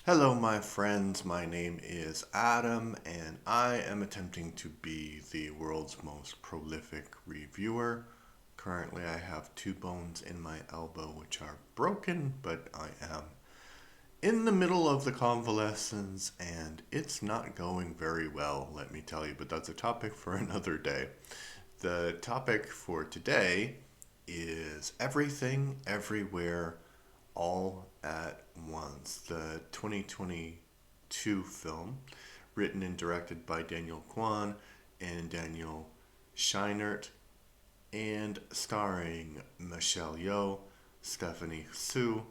Hello, my friends. My name is Adam, and I am attempting to be the world's most prolific reviewer. Currently, I have two bones in my elbow which are broken, but I am in the middle of the convalescence, and it's not going very well, let me tell you, but that's a topic for another day. The topic for today is Everything, Everywhere, All at Once, the 2022 film, written and directed by Daniel Kwan and Daniel Scheinert, and starring Michelle Yeoh, Stephanie Su,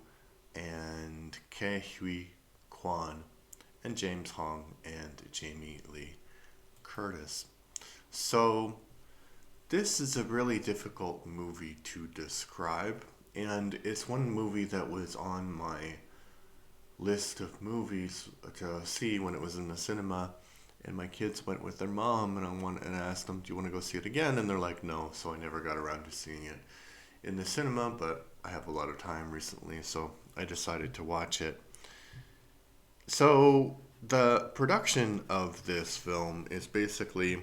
and Ke Huy Kwan, and James Hong and Jamie Lee Curtis. So, this is a really difficult movie to describe, and it's one movie that was on my list of movies to see when it was in the cinema. And my kids went with their mom, and I asked them, "Do you want to go see it again?" And they're like, "No." So I never got around to seeing it in the cinema, but I have a lot of time recently, so I decided to watch it. So the production of this film is basically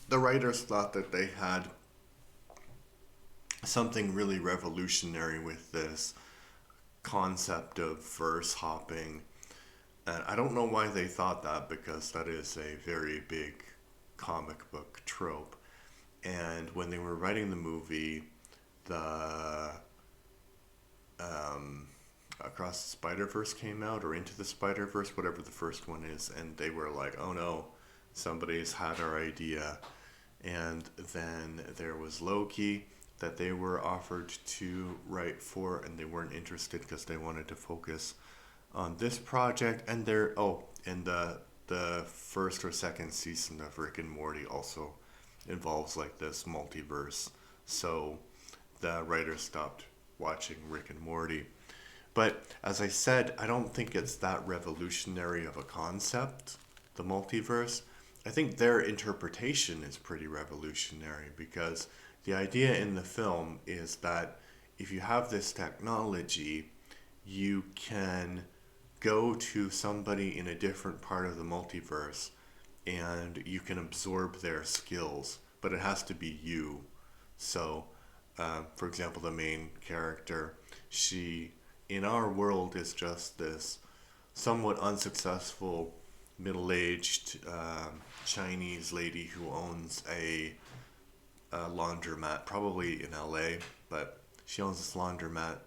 the writers thought that they had something really revolutionary with this concept of verse hopping. And I don't know why they thought that because that is a very big comic book trope. And when they were writing the movie, the Across the Spider Verse came out, or Into the Spider Verse, whatever the first one is, and they were like, "Oh no, somebody's had our idea." And then there was Loki that they were offered to write for, and they weren't interested because they wanted to focus on this project. And the first or second season of Rick and Morty also involves like this multiverse. So the writers stopped watching Rick and Morty. But as I said, I don't think it's that revolutionary of a concept, the multiverse. I think their interpretation is pretty revolutionary because the idea in the film is that if you have this technology, you can go to somebody in a different part of the multiverse and you can absorb their skills, but it has to be you. So, for example, the main character, she in our world is just this somewhat unsuccessful middle-aged Chinese lady who owns a laundromat, probably in LA, but she owns this laundromat.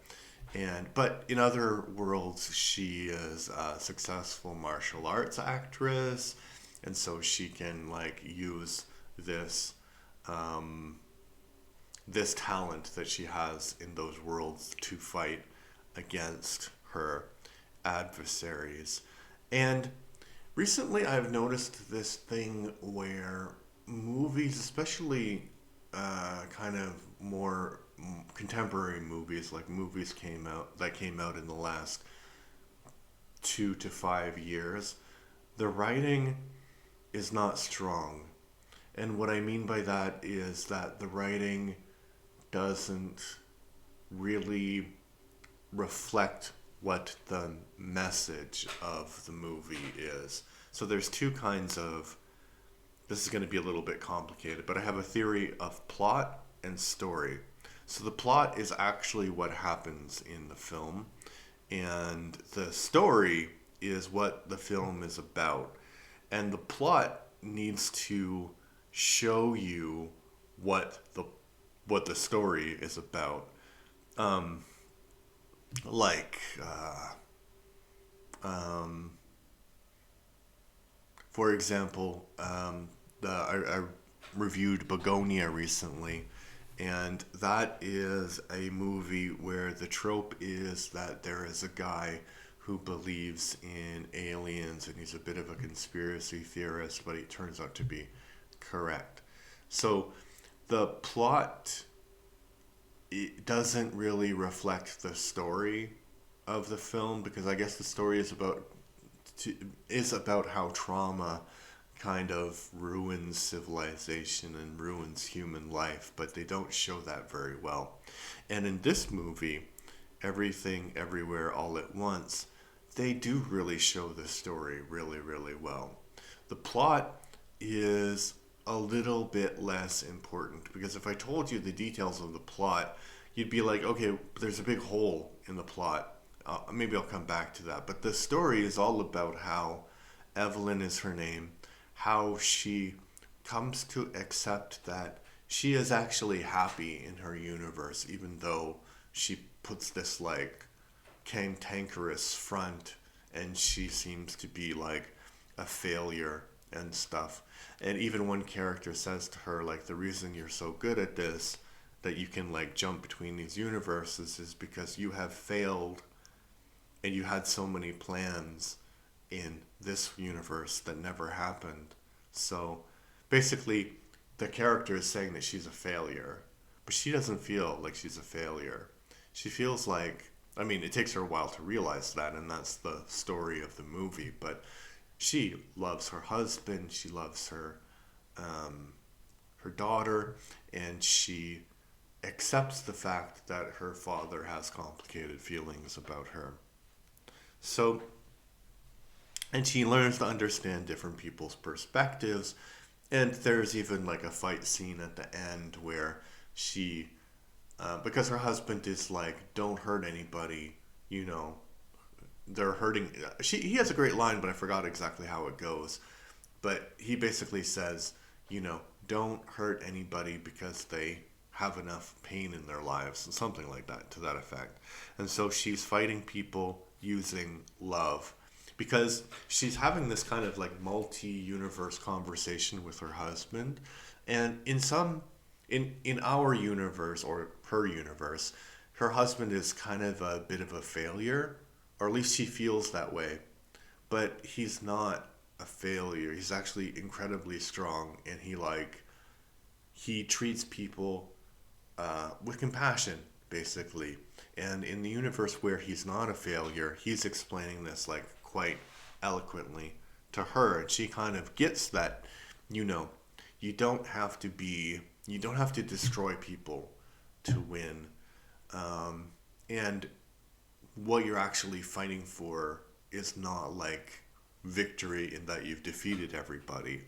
But in other worlds, she is a successful martial arts actress, and so she can like use this um, this talent that she has in those worlds to fight against her adversaries. And recently, I've noticed this thing where movies, especially kind of more contemporary movies, like movies came out in the last 2 to 5 years, the writing is not strong. And what I mean by that is that the writing doesn't really reflect what the message of the movie is. So there's two kinds of, this is going to be a little bit complicated, but I have a theory of plot and story. So the plot is actually what happens in the film, and the story is what the film is about. And the plot needs to show you what the story is about. Um, like, um, for example, I reviewed Begonia recently, and that is a movie where the trope is that there is a guy who believes in aliens and he's a bit of a conspiracy theorist, but he turns out to be correct. So the plot, it doesn't really reflect the story of the film because I guess the story is about how trauma kind of ruins civilization and ruins human life, but they don't show that very well. And in this movie, Everything Everywhere All at Once, they do really show the story really, really well. The plot is a little bit less important because if I told you the details of the plot, you'd be like, okay, there's a big hole in the plot. Maybe I'll come back to that. But the story is all about how Evelyn is her name, how she comes to accept that she is actually happy in her universe, even though she puts this like cantankerous front and she seems to be like a failure and stuff. And even one character says to her, like, the reason you're so good at this, that you can like jump between these universes, is because you have failed and you had so many plans in this universe that never happened. So basically, the character is saying that she's a failure, but she doesn't feel like she's a failure. She feels like, I mean, it takes her a while to realize that, and that's the story of the movie, but she loves her husband, she loves her daughter, and she accepts the fact that her father has complicated feelings about her. So, and she learns to understand different people's perspectives. And there's even like a fight scene at the end where she, because her husband is like, don't hurt anybody, you know, they're hurting. He has a great line, but I forgot exactly how it goes. But he basically says, you know, don't hurt anybody because they have enough pain in their lives, something like that, to that effect. And so she's fighting people using love because she's having this kind of like multi-universe conversation with her husband. And in our universe or her universe, her husband is kind of a bit of a failure, or at least she feels that way. But he's not a failure. He's actually incredibly strong, and he treats people with compassion, basically. And in the universe where he's not a failure, he's explaining this like quite eloquently to her, and she kind of gets that, you know, you don't have to be, you don't have to destroy people to win, and what you're actually fighting for is not like victory in that you've defeated everybody.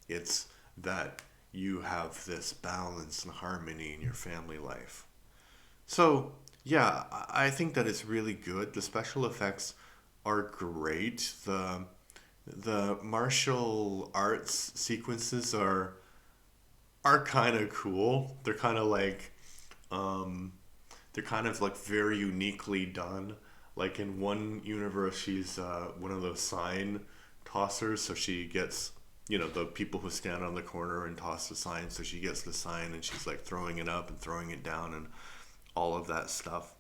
It's that you have this balance and harmony in your family life. So, yeah, I think that it's really good. The special effects are great. The martial arts sequences are kind of cool. Um, they're kind of like very uniquely done. Like in one universe, she's one of those sign tossers, so she gets, you know, the people who stand on the corner and toss the sign, so she gets the sign and she's like throwing it up and throwing it down and all of that stuff.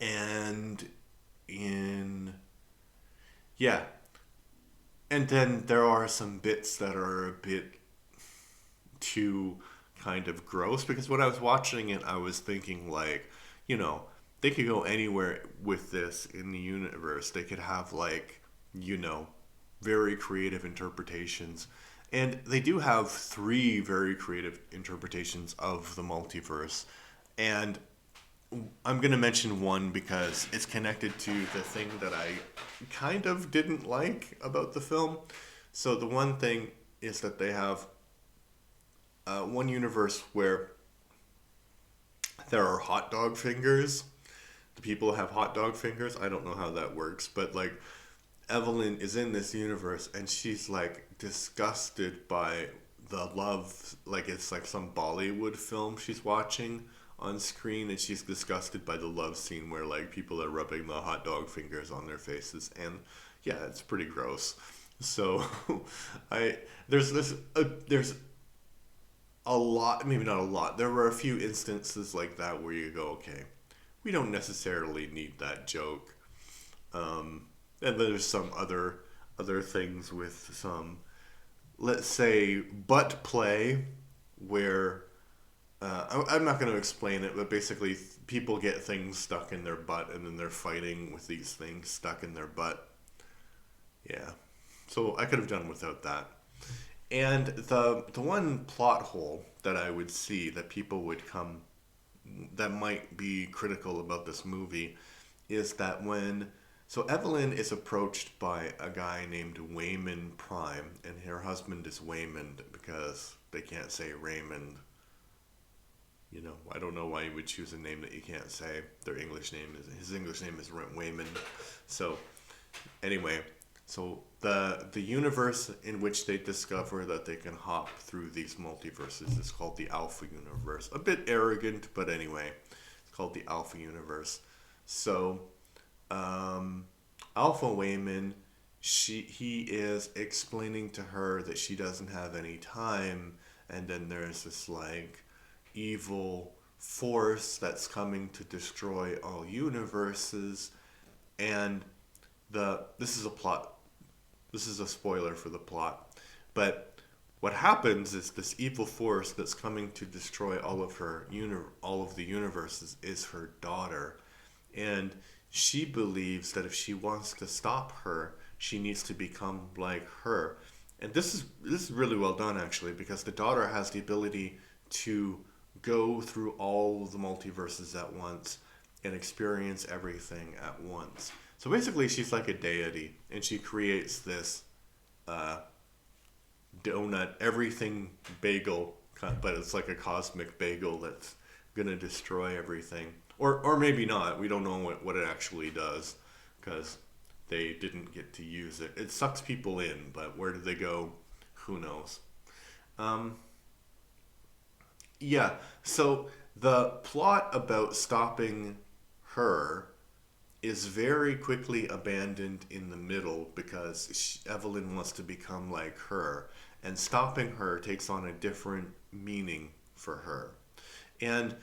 And in, yeah, and then there are some bits that are a bit too kind of gross because when I was watching it, I was thinking like, you know, they could go anywhere with this in the universe. They could have like, you know, very creative interpretations. And they do have three very creative interpretations of the multiverse. And I'm going to mention one because it's connected to the thing that I kind of didn't like about the film. So the one thing is that they have one universe where there are hot dog fingers. The people have hot dog fingers. I don't know how that works, but like Evelyn is in this universe and she's like disgusted by the love, like it's like some Bollywood film she's watching on screen, and she's disgusted by the love scene where like people are rubbing the hot dog fingers on their faces, and yeah, it's pretty gross. So I there's a lot, maybe not a lot. There were a few instances like that where you go, okay, we don't necessarily need that joke. And then there's some other things with some, let's say, butt play, where I'm not going to explain it, but basically people get things stuck in their butt, and then they're fighting with these things stuck in their butt. Yeah, so I could have done without that. And the one plot hole that I would see that people would come that might be critical about this movie is that when So Evelyn is approached by a guy named Wayman Prime, and her husband is Waymond because they can't say Raymond. I don't know why you would choose a name that you can't say. Their English name is his English name is Waymond. So anyway, so the universe in which they discover that they can hop through these multiverses is called the Alpha Universe. A bit arrogant, but anyway, it's called the Alpha Universe. So um, Alpha Wayman, he is explaining to her that she doesn't have any time, and then there's this like evil force that's coming to destroy all universes, and this is a plot. This is a spoiler for the plot, but what happens is this evil force that's coming to destroy all of the universes is her daughter, and she believes that if she wants to stop her, she needs to become like her. And this is really well done actually, because the daughter has the ability to go through all of the multiverses at once and experience everything at once. So basically, she's like a deity, and she creates this uh, donut, everything bagel, but it's like a cosmic bagel that's gonna destroy everything, or maybe not. We don't know what it actually does, because they didn't get to use it. It sucks people in, but where did they go? Who knows? Um, yeah. So the plot about stopping her is very quickly abandoned in the middle because Evelyn wants to become like her, and stopping her takes on a different meaning for her. And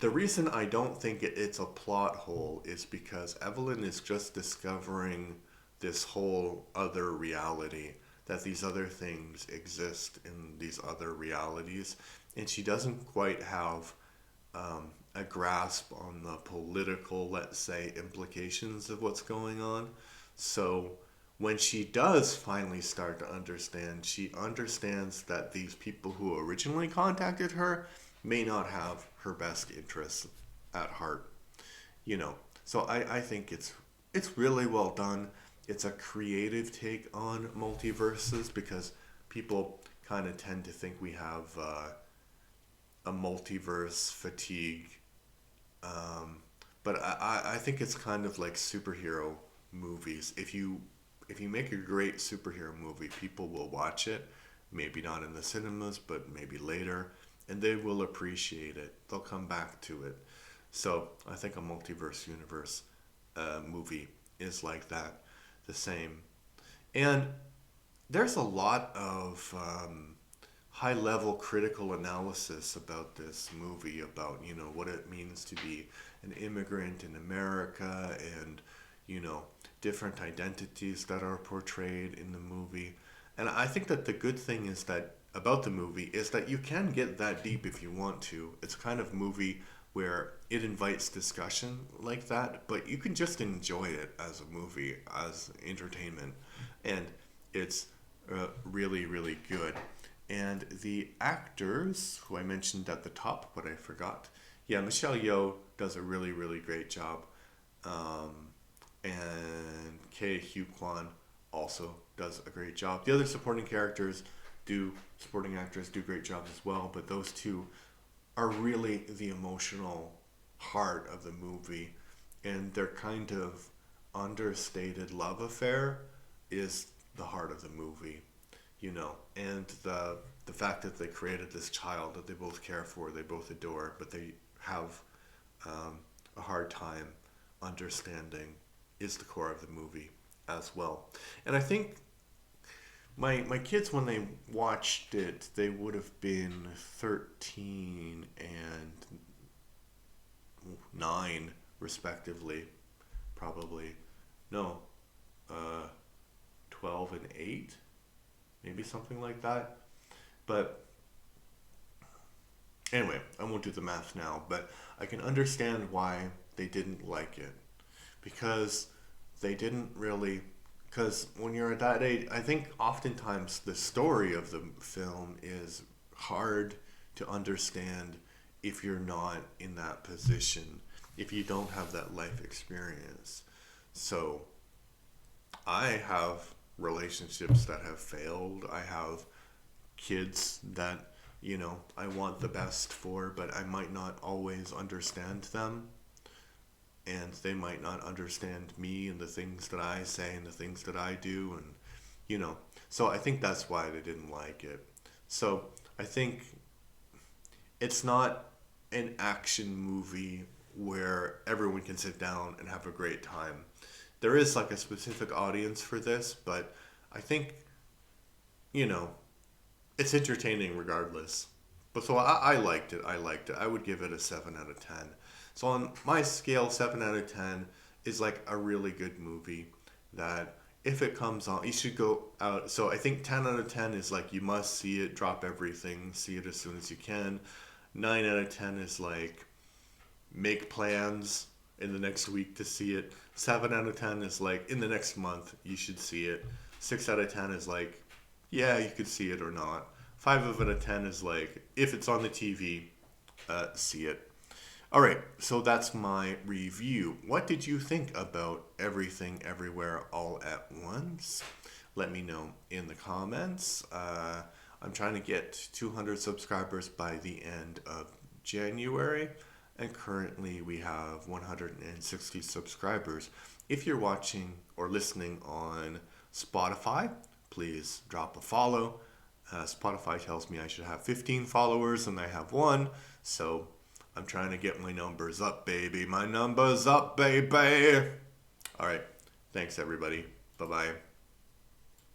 the reason I don't think it's a plot hole is because Evelyn is just discovering this whole other reality, that these other things exist in these other realities, and she doesn't quite have a grasp on the political, let's say, implications of what's going on. So when she does finally start to understand, she understands that these people who originally contacted her may not have her best interests at heart. You know, so I think it's really well done. It's a creative take on multiverses because people kind of tend to think we have a multiverse fatigue. Um, but I think it's kind of like superhero movies. If you make a great superhero movie, people will watch it. Maybe not in the cinemas, but maybe later, and they will appreciate it. They'll come back to it. So I think a multiverse universe movie is like that, the same. And there's a lot of high level critical analysis about this movie, about what it means to be an immigrant in America, and different identities that are portrayed in the movie. And I think that the good thing is that about the movie is that you can get that deep if you want to. It's a kind of movie where it invites discussion like that, but you can just enjoy it as a movie, as entertainment. And it's really, really good. And the actors, who I mentioned at the top, but I forgot. Yeah, Michelle Yeoh does a really, really great job. Um, and Kei Hugh Kwan also does a great job. The other supporting actors do great jobs as well, but those two are really the emotional heart of the movie, and their kind of understated love affair is the heart of the movie, and the fact that they created this child that they both care for, they both adore, but they have a hard time understanding is the core of the movie as well. And I think my kids, when they watched it, they would have been 13 and 9 respectively, probably. No, 12 and 8, maybe something like that. But anyway, I won't do the math now, but I can understand why they didn't like it, because they didn't really, because when you're at that age, I think oftentimes the story of the film is hard to understand if you're not in that position, if you don't have that life experience. So I have relationships that have failed. I have kids that, I want the best for, but I might not always understand them. And they might not understand me and the things that I say and the things that I do. And, you know, so I think that's why they didn't like it. So I think it's not an action movie where everyone can sit down and have a great time. There is like a specific audience for this, but I think, you know, it's entertaining regardless. But so I liked it. I liked it. I would give it a 7 out of 10. So on my scale, 7 out of 10 is like a really good movie that if it comes on, you should go out. So I think 10 out of 10 is like you must see it, drop everything, see it as soon as you can. 9 out of 10 is like make plans in the next week to see it. 7 out of 10 is like in the next month you should see it. 6 out of 10 is like yeah, you could see it or not. 5 out of 10 is like if it's on the TV, see it. All right, so that's my review. What did you think about Everything Everywhere All at Once? Let me know in the comments. I'm trying to get 200 subscribers by the end of January, and currently we have 160 subscribers. If you're watching or listening on Spotify, please drop a follow. Spotify tells me I should have 15 followers and I have one, so I'm trying to get my numbers up, baby. My numbers up, baby. All right. Thanks, everybody. Bye bye.